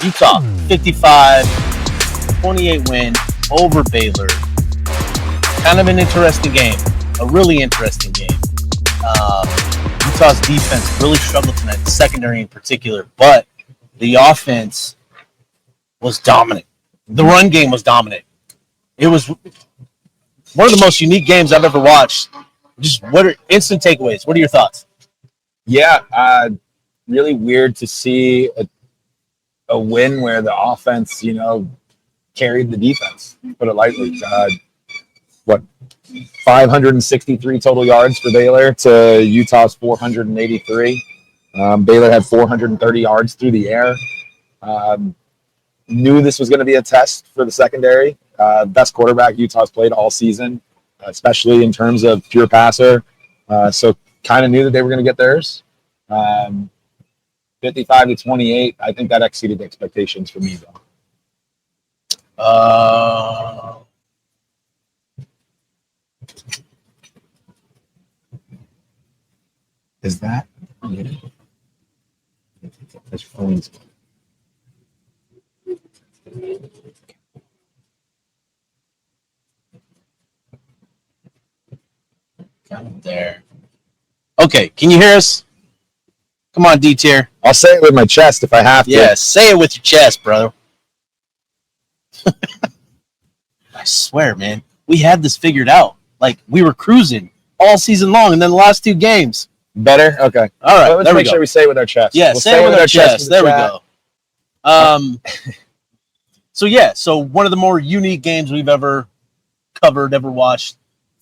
Utah, 55-28 win over Baylor. Kind of an interesting game, a really interesting game. Utah's defense really struggled tonight, the secondary in particular, but the offense was dominant. The run game was dominant. It was one of the most unique games I've ever watched. Just what are instant takeaways? What are your thoughts? Yeah, really weird to see a win where the offense, carried the defense. Put it lightly. 563 total yards for Baylor to Utah's 483. Baylor had 430 yards through the air. Knew this was going to be a test for the secondary. Best quarterback Utah's played all season, especially in terms of pure passer. So kind of knew that they were going to get theirs. 55-28. I think that exceeded expectations for me, though. Is that? That's phones. Down there. Okay, can you hear us? Come on, D-tier. I'll say it with my chest if I have to. Yes, say it with your chest, brother. I swear, man, we had this figured out. Like, we were cruising all season long, and then the last two games. Better? Okay. All right, well, let's make sure we say it with our chest. Yeah, say it with our chest. There we go. So one of the more unique games we've ever covered, ever watched.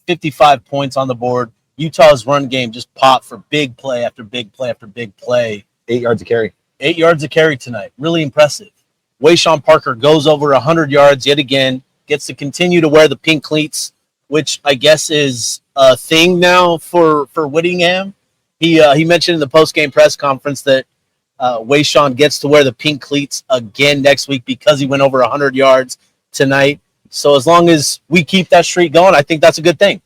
55 points on the board. Utah's run game just popped for big play after big play after big play. 8 yards of carry. 8 yards of carry tonight. Really impressive. Wayshawn Parker goes over 100 yards yet again. Gets to continue to wear the pink cleats, which I guess is a thing now for Whittingham. He mentioned in the post-game press conference that Wayshawn gets to wear the pink cleats again next week because he went over 100 yards tonight. So as long as we keep that streak going, I think that's a good thing.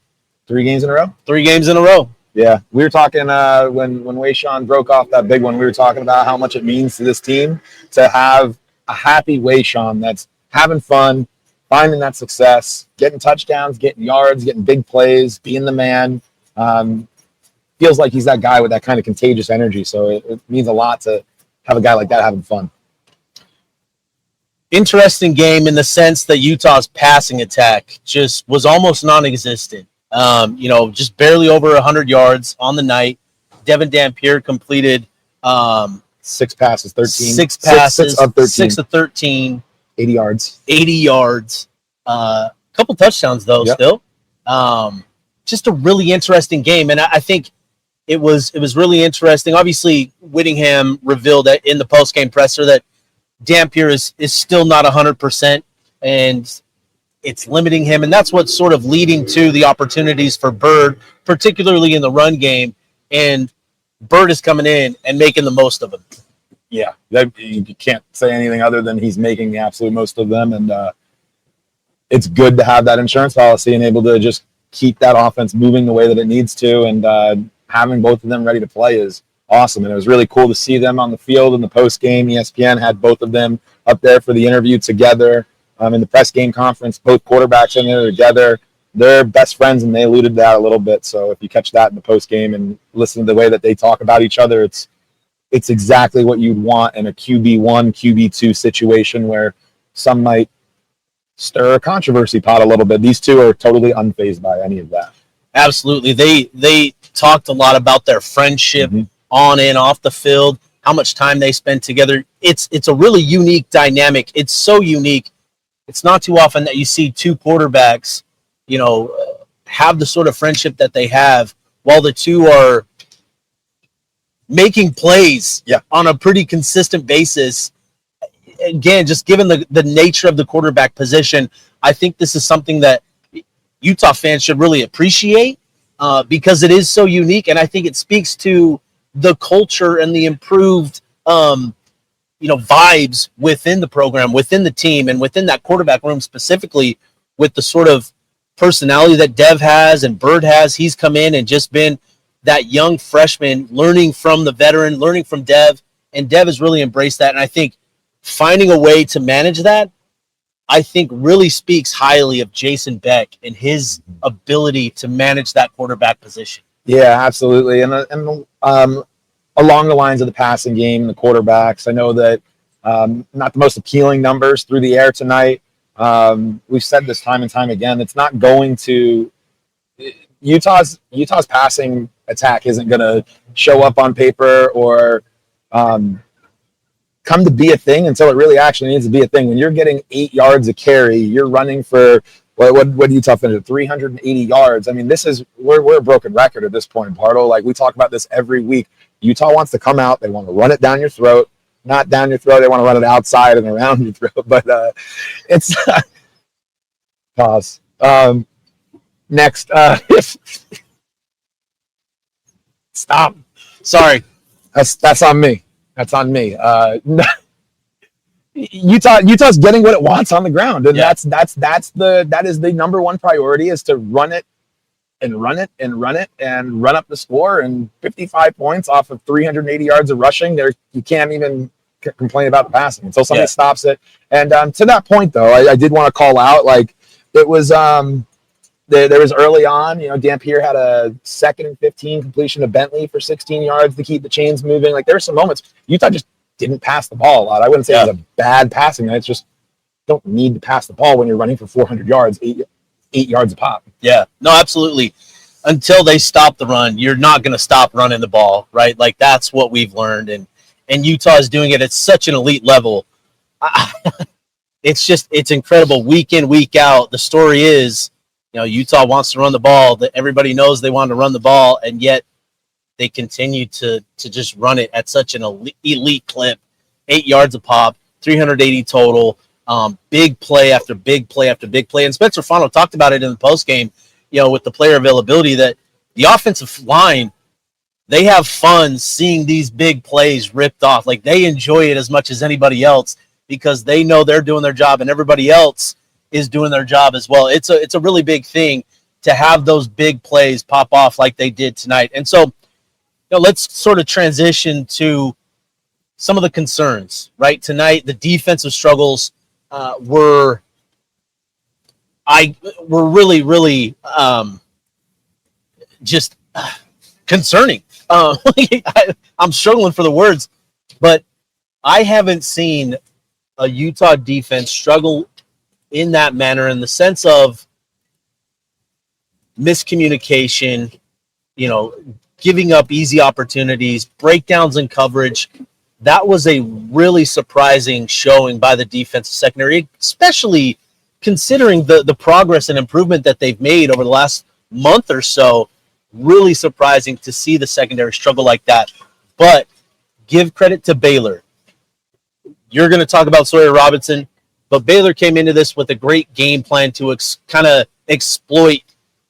3 games in a row? 3 games in a row. Yeah. We were talking when Wayshawn broke off that big one, we were talking about how much it means to this team to have a happy Wayshawn that's having fun, finding that success, getting touchdowns, getting yards, getting big plays, being the man. Feels like he's that guy with that kind of contagious energy. So it means a lot to have a guy like that having fun. Interesting game in the sense that Utah's passing attack just was almost non-existent. Just barely over 100 yards on the night. Devin Dampier completed 6 passes, 13. 6 passes, 6 of 13. 6 of 13. 80 yards. 80 yards. A couple touchdowns, though, yep. Still. Just a really interesting game. And I think it was really interesting. Obviously, Whittingham revealed that in the post-game presser that Dampier is still not 100%, and it's limiting him. And that's what's sort of leading to the opportunities for Bird, particularly in the run game. And Bird is coming in and making the most of them. Yeah, you can't say anything other than he's making the absolute most of them. And it's good to have that insurance policy and able to just keep that offense moving the way that it needs to. And having both of them ready to play is awesome. And it was really cool to see them on the field in the post game. ESPN had both of them up there for the interview together. In the press game conference, both quarterbacks in there together. They're best friends, and they alluded to that a little bit. So if you catch that in the post game and listen to the way that they talk about each other, it's exactly what you'd want in a QB1, QB2 situation where some might stir a controversy pot a little bit. These two are totally unfazed by any of that. Absolutely. They talked a lot about their friendship on and off the field, how much time they spend together. It's a really unique dynamic. It's so unique. It's not too often that you see two quarterbacks, have the sort of friendship that they have while the two are making plays on a pretty consistent basis. Again, just given the nature of the quarterback position, I think this is something that Utah fans should really appreciate because it is so unique, and I think it speaks to the culture and the improved vibes within the program, within the team, and within that quarterback room specifically with the sort of personality that Dev has and Bird has. He's come in and just been that young freshman learning from the veteran, learning from Dev, and Dev has really embraced that. And I think finding a way to manage that, I think really speaks highly of Jason Beck and his ability to manage that quarterback position. Yeah, absolutely. And along the lines of the passing game, the quarterbacks, I know that not the most appealing numbers through the air tonight. We've said this time and time again. It's not going to Utah's passing attack isn't going to show up on paper or come to be a thing until it really actually needs to be a thing. When you're getting 8 yards a carry, you're running for what Utah finished at 380 yards. I mean, we're a broken record at this point, Bartle. Like we talk about this every week. Utah wants to come out. They want to run it down your throat, not down your throat. They want to run it outside and around your throat. But it's pause. Next, stop. Sorry, that's on me. That's on me. Utah's getting what it wants on the ground, and that is the number one priority, is to run it and run it and run it and run up the score. And 55 points off of 380 yards of rushing, there you can't even complain about the passing until somebody stops it. And to that point, though, I did want to call out, like, it was there was early on, Dampier had a 2nd and 15 completion to Bentley for 16 yards to keep the chains moving. Like, there were some moments Utah just didn't pass the ball a lot. I wouldn't say it was a bad passing night. It's just don't need to pass the ball when you're running for 400 yards, 8 yards a pop. Yeah, no, absolutely. Until they stop the run, you're not going to stop running the ball, right? Like, that's what we've learned, and Utah is doing it at such an elite level. It's incredible week in, week out. The story is, Utah wants to run the ball. That everybody knows they want to run the ball, and yet they continue to just run it at such an elite clip. 8 yards a pop, 380 total. Big play after big play after big play. And Spencer Fano talked about it in the postgame, with the player availability, that the offensive line, they have fun seeing these big plays ripped off. Like, they enjoy it as much as anybody else because they know they're doing their job and everybody else is doing their job as well. It's a really big thing to have those big plays pop off like they did tonight. And so, let's sort of transition to some of the concerns, right? Tonight, the defensive struggles were really, really just concerning. I'm struggling for the words, but I haven't seen a Utah defense struggle in that manner, in the sense of miscommunication, giving up easy opportunities, breakdowns in coverage. That was a really surprising showing by the defensive secondary, especially considering the progress and improvement that they've made over the last month or so. Really surprising to see the secondary struggle like that. But give credit to Baylor. You're going to talk about Sawyer Robertson, but Baylor came into this with a great game plan to kind of exploit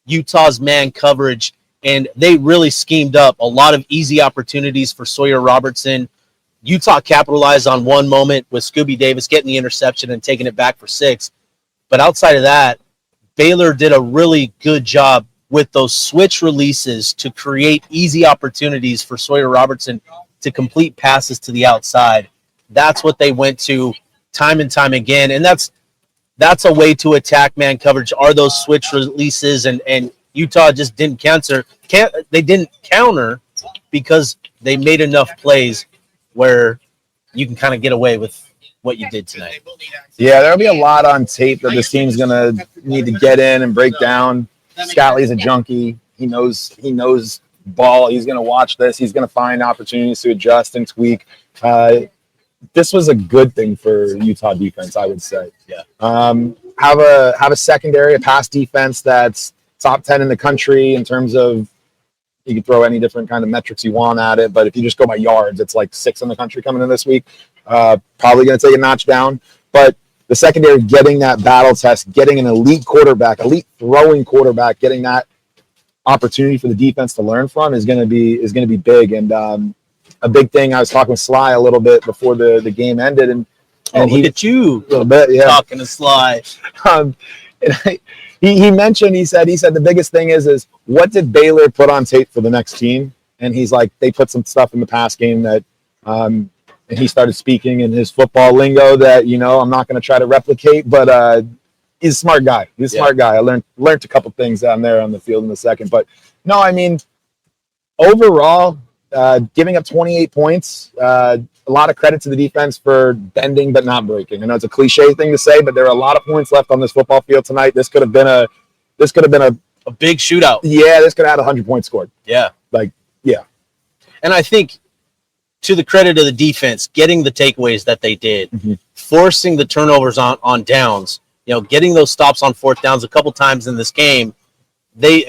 Utah's man coverage, and they really schemed up a lot of easy opportunities for Sawyer Robertson. Utah capitalized on one moment with Scooby Davis getting the interception and taking it back for 6. But outside of that, Baylor did a really good job with those switch releases to create easy opportunities for Sawyer Robertson to complete passes to the outside. That's what they went to time and time again, and that's a way to attack man coverage, are those switch releases, and Utah just didn't counter. They didn't counter because they made enough plays where you can kind of get away with what you did tonight. Yeah, there'll be a lot on tape that this team's going to need to get in and break down. Scottley's a junkie. He knows ball. He's going to watch this. He's going to find opportunities to adjust and tweak. This was a good thing for Utah defense, I would say. Yeah. Have a secondary, a pass defense that's top 10 in the country in terms of, you can throw any different kind of metrics you want at it, but if you just go by yards, it's like 6th in the country coming in this week. Probably going to take a notch down. But the secondary getting that battle test, getting an elite quarterback, elite throwing quarterback, getting that opportunity for the defense to learn from is going to be big. And a big thing, I was talking with Sly a little bit before the game ended, and look at you a little bit, yeah, talking to Sly. He mentioned, he said the biggest thing is what did Baylor put on tape for the next team? And he's like, they put some stuff in the pass game that and he started speaking in his football lingo that, I'm not going to try to replicate, but he's a smart guy. He's a smart guy. I learned a couple things down there on the field in a second. But, no, I mean, overall, giving up 28 points, a lot of credit to the defense for bending but not breaking. I know it's a cliche thing to say, but there are a lot of points left on this football field tonight. This could have been a big shootout. Yeah, this could have had 100 points scored. Yeah. Yeah. And I think, to the credit of the defense, getting the takeaways that they did, forcing the turnovers on downs, getting those stops on fourth downs a couple times in this game, they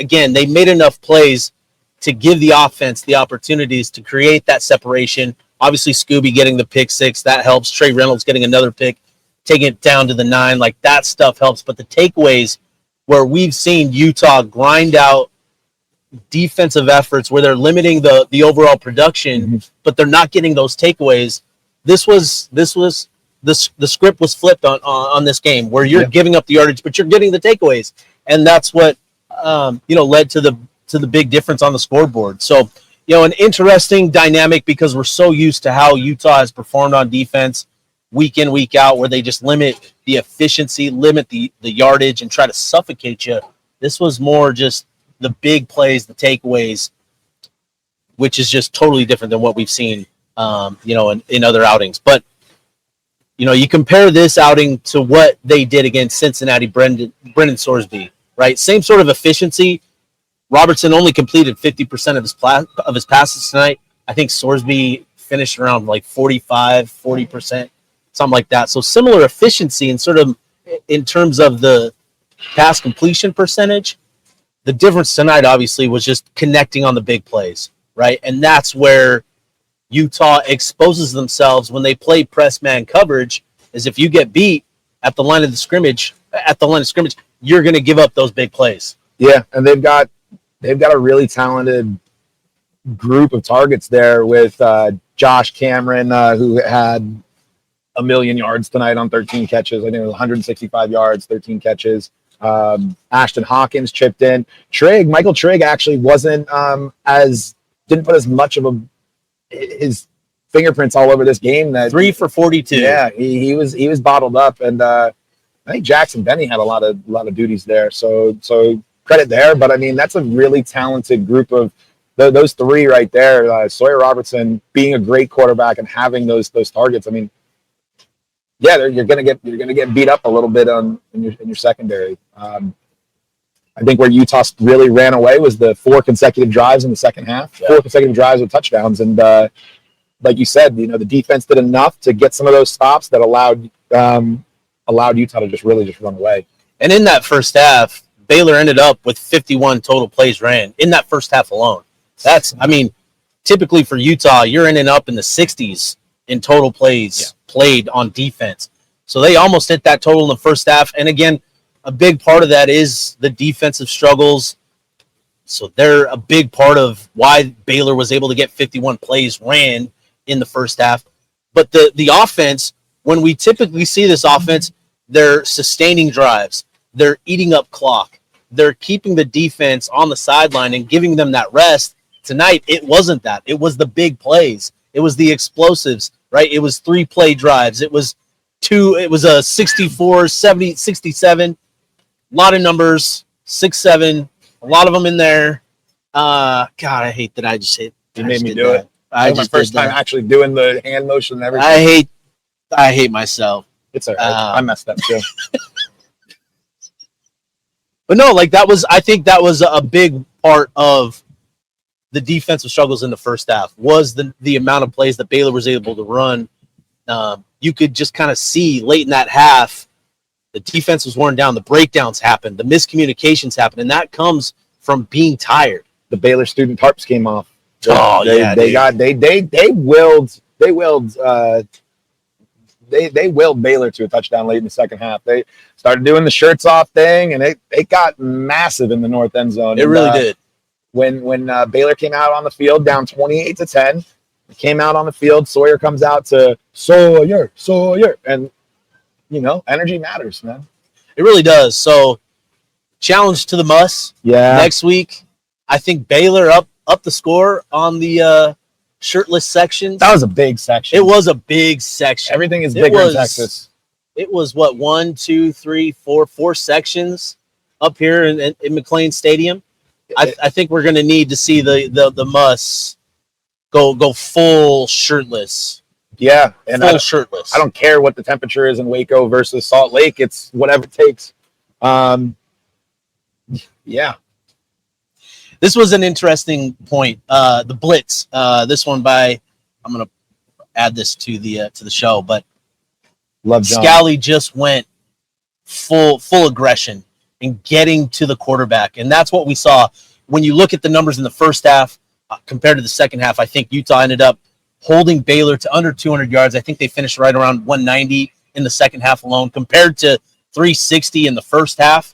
made enough plays to give the offense the opportunities to create that separation. Obviously, Scooby getting the pick six, that helps. Trey Reynolds getting another pick, taking it down to the 9, like that stuff helps. But the takeaways where we've seen Utah grind out defensive efforts where they're limiting the overall production, but they're not getting those takeaways. The script was flipped on this game where you're giving up the yardage, but you're getting the takeaways, and that's what led to the big difference on the scoreboard. So an interesting dynamic because we're so used to how Utah has performed on defense week in, week out, where they just limit the efficiency, limit the yardage, and try to suffocate you. This was more just the big plays, the takeaways, which is just totally different than what we've seen, in other outings. But, you compare this outing to what they did against Cincinnati, Brendan Sorsby, right? Same sort of efficiency. Robertson only completed 50% of his passes tonight. I think Sorsby finished around like 40%, something like that. So similar efficiency and sort of in terms of the pass completion percentage. The difference tonight, obviously, was just connecting on the big plays, right? And that's where Utah exposes themselves when they play press man coverage, is if you get beat at the line of scrimmage, you're going to give up those big plays. Yeah, and they've got a really talented group of targets there with Josh Cameron, who had 1 million yards tonight on 13 catches. I think it was 165 yards, 13 catches. Ashton Hawkins chipped in. Michael Trigg actually wasn't didn't put as much of his fingerprints all over this game. That 3 for 42. Yeah, he was bottled up, and I think Jackson Benny had a lot of duties there. So credit there, but I mean that's a really talented group of those three right there. Sawyer Robertson being a great quarterback and having those targets. I mean, yeah, you're gonna get beat up a little bit in your secondary. I think where Utah really ran away was the 4 consecutive drives in the second half. Yeah. 4 consecutive drives with touchdowns, and like you said, the defense did enough to get some of those stops that allowed Utah to just run away. And in that first half, Baylor ended up with 51 total plays ran in that first half alone. Typically for Utah, you're ending up in the 60s in total plays played on defense. So they almost hit that total in the first half. And again, a big part of that is the defensive struggles. So they're a big part of why Baylor was able to get 51 plays ran in the first half. But the offense, when we typically see this offense, they're sustaining drives. They're eating up clock. They're keeping the defense on the sideline and giving them that rest. Tonight, it wasn't that. It was the big plays. It was the explosives, right? It was 3-play drives. It was a 64, 70, 67. A lot of numbers, 6, 7, a lot of them in there. God, I hate that I just hit. You made me do it. I just my first time actually doing the hand motion and everything. I hate myself. It's all right. I messed up too. But no, I think that was a big part of the defensive struggles in the first half was the amount of plays that Baylor was able to run. You could just kind of see late in that half, the defense was worn down, the breakdowns happened, the miscommunications happened, and that comes from being tired. The Baylor student tarps came off. They willed Baylor to a touchdown late in the second half. They started doing the shirts off thing, and it got massive in the north end zone. It really did. When Baylor came out on the field down 28-10, came out on the field. Sawyer comes out to Sawyer, and energy matters, man. It really does. So, challenge to the Muss. Yeah. Next week, I think Baylor up the score on the shirtless sections. That was a big section. It was a big section. Everything is bigger in Texas. It was what, 1, 2, 3, 4 sections up here in McLean Stadium. I think we're going to need to see the Muss go full shirtless. Yeah, and full shirtless. I don't care what the temperature is in Waco versus Salt Lake. It's whatever it takes. Yeah. This was an interesting point. The blitz. This one by, I'm going to add this to the show, but Love John. Scally just went full aggression and getting to the quarterback, and that's what we saw. When you look at the numbers in the first half compared to the second half, I think Utah ended up holding Baylor to under 200 yards. I think they finished right around 190 in the second half alone, compared to 360 in the first half.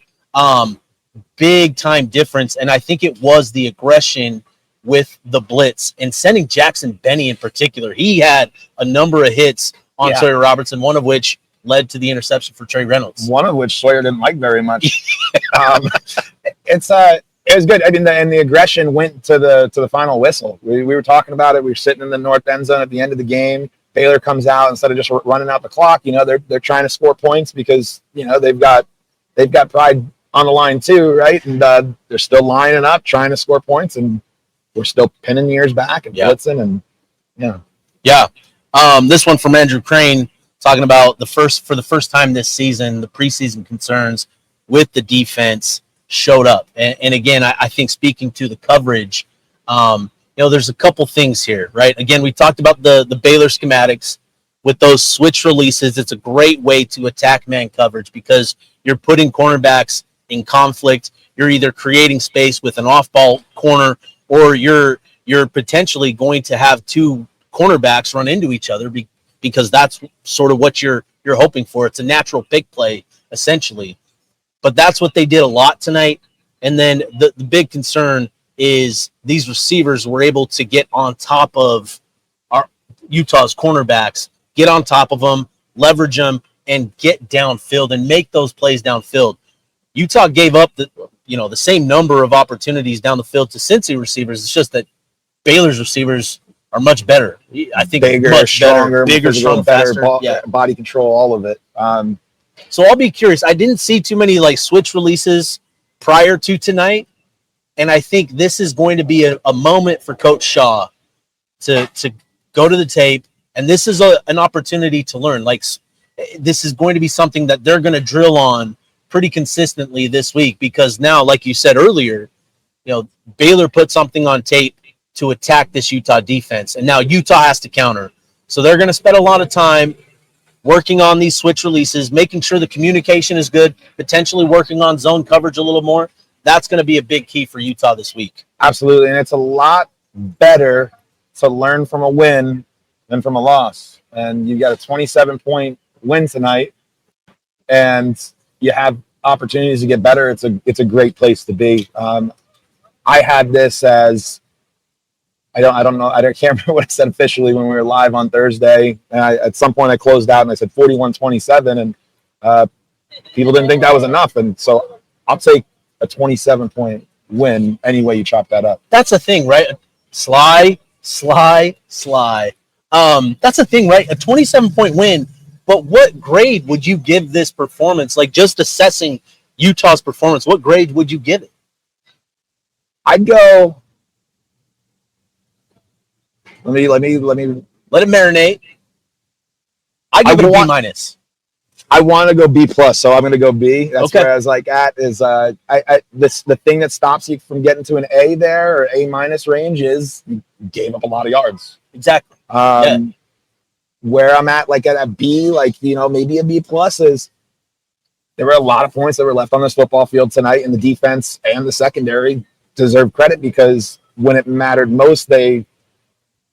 Big time difference, and I think it was the aggression with the blitz and sending Jackson Benny in particular. He had a number of hits on Sawyer Robertson, one of which led to the interception for Trey Reynolds. One of which Sawyer didn't like very much. It was good. I mean, and the aggression went to the final whistle. We were talking about it. We were sitting in the north end zone at the end of the game. Baylor comes out instead of just running out the clock. They're trying to score points because they've got pride on the line too, right? And they're still lining up trying to score points, and we're still pinning ears back and blitzing, and this one from Andrew Crane talking about for the first time this season, the preseason concerns with the defense showed up. And again, I think speaking to the coverage, there's a couple things here, right? Again, we talked about the Baylor schematics with those switch releases. It's a great way to attack man coverage because you're putting cornerbacks in conflict. You're either creating space with an off-ball corner, or you're potentially going to have two cornerbacks run into each other because that's sort of what you're hoping for. It's a natural pick play, essentially. But that's what they did a lot tonight. And then the big concern is these receivers were able to get on top of Utah's cornerbacks, get on top of them, leverage them, and get downfield and make those plays downfield. Utah gave up the same number of opportunities down the field to Cincy receivers. It's just that Baylor's receivers are much better. I think bigger, much stronger, bigger, strong, better faster. body control, all of it. So I'll be curious. I didn't see too many switch releases prior to tonight, and I think this is going to be a moment for Coach Shaw to go to the tape, and this is an opportunity to learn. This is going to be something that they're going to drill on pretty consistently this week, because now, like you said earlier, Baylor put something on tape to attack this Utah defense, and now Utah has to counter. So they're going to spend a lot of time working on these switch releases, making sure the communication is good, potentially working on zone coverage a little more. That's going to be a big key for Utah this week. Absolutely, and it's a lot better to learn from a win than from a loss. And you got a 27-point win tonight, and you have opportunities to get better. It's a great place to be. I had this as I don't know. I can't remember what I said officially when we were live on Thursday. And at some point I closed out and I said 41-27, and people didn't think that was enough. And so I'll take a 27-point win any way you chop that up. That's a thing, right? Sly. That's a thing, right? A 27-point win. But what grade would you give this performance? Just assessing Utah's performance, what grade would you give it? I'd go. Let it marinate. I give it a B minus. I want to go B plus, so I'm going to go B. That's okay. Where I was the thing that stops you from getting to an A there or A minus range is you gave up a lot of yards. Exactly. Where I'm at a B, maybe a B plus is there were a lot of points that were left on this football field tonight, and the defense and the secondary deserve credit because when it mattered most, they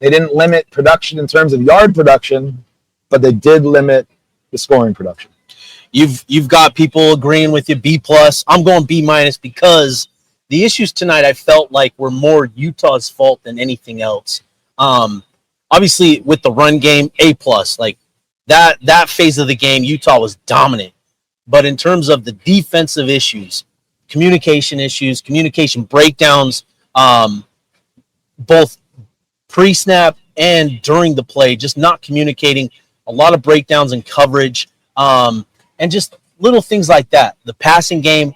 didn't limit production in terms of yard production, but they did limit the scoring production. You've got people agreeing with you, B plus. I'm going B minus because the issues tonight I felt like were more Utah's fault than anything else. Obviously, with the run game, A plus. That phase of the game, Utah was dominant. But in terms of the defensive issues, communication breakdowns, both pre-snap and during the play, just not communicating, a lot of breakdowns in coverage, and just little things like that. The passing game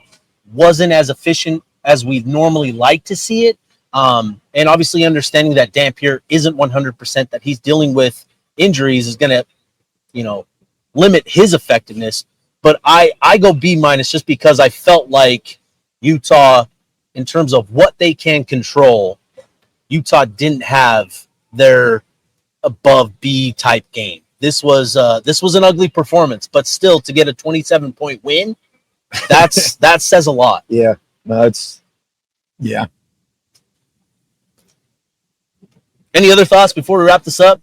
wasn't as efficient as we'd normally like to see it. And obviously understanding that Dampier isn't 100%, that he's dealing with injuries is going to, limit his effectiveness. But I go B- just because I felt like Utah, in terms of what they can control, Utah didn't have their above B type game. This was an ugly performance, but still to get a 27-point win, that says a lot. Yeah, no, yeah. Any other thoughts before we wrap this up?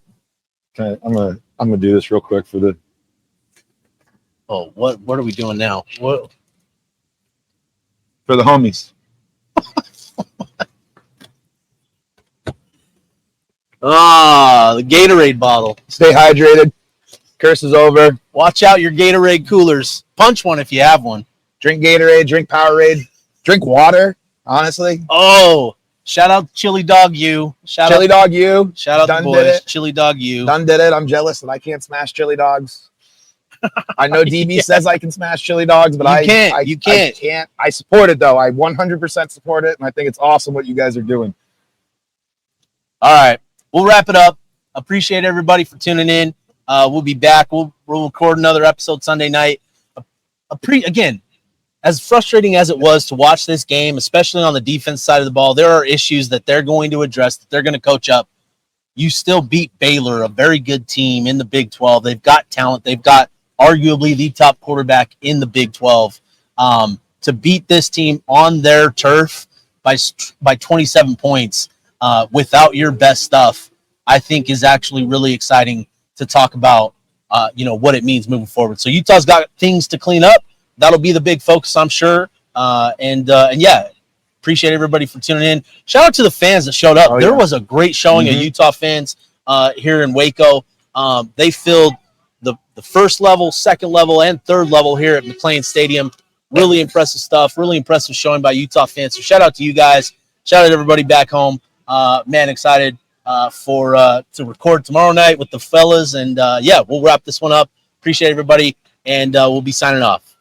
Okay, I'm gonna do this real quick for the. Oh, what are we doing now? What? For the homies. The Gatorade bottle. Stay hydrated. Curse is over. Watch out your Gatorade coolers. Punch one if you have one. Drink Gatorade. Drink Powerade. Drink water. Honestly. Oh, shout out to Chili Dog U. Shout out Dog U. Shout out Done the did boys. it. Chili Dog U. Done did it. I'm jealous that I can't smash chili dogs. I know DB says I can smash chili dogs, but I can't. I can't. I support it though. I 100% support it, and I think it's awesome what you guys are doing. All right, we'll wrap it up. Appreciate everybody for tuning in. We'll be back. We'll record another episode Sunday night. Again, as frustrating as it was to watch this game, especially on the defense side of the ball, there are issues that they're going to address, that they're going to coach up. You still beat Baylor, a very good team in the Big 12. They've got talent. They've got arguably the top quarterback in the Big 12. To beat this team on their turf by 27 points without your best stuff, I think is actually really exciting to talk about, what it means moving forward. So Utah's got things to clean up. That'll be the big focus, I'm sure. And yeah, appreciate everybody for tuning in. Shout out to the fans that showed up. Oh, there was a great showing of Utah fans here in Waco. They filled the first level, second level, and third level here at McLean Stadium. Really impressive stuff. Really impressive showing by Utah fans. So shout out to you guys. Shout out to everybody back home. Man, excited to record tomorrow night with the fellas. And yeah, we'll wrap this one up. Appreciate everybody, and we'll be signing off.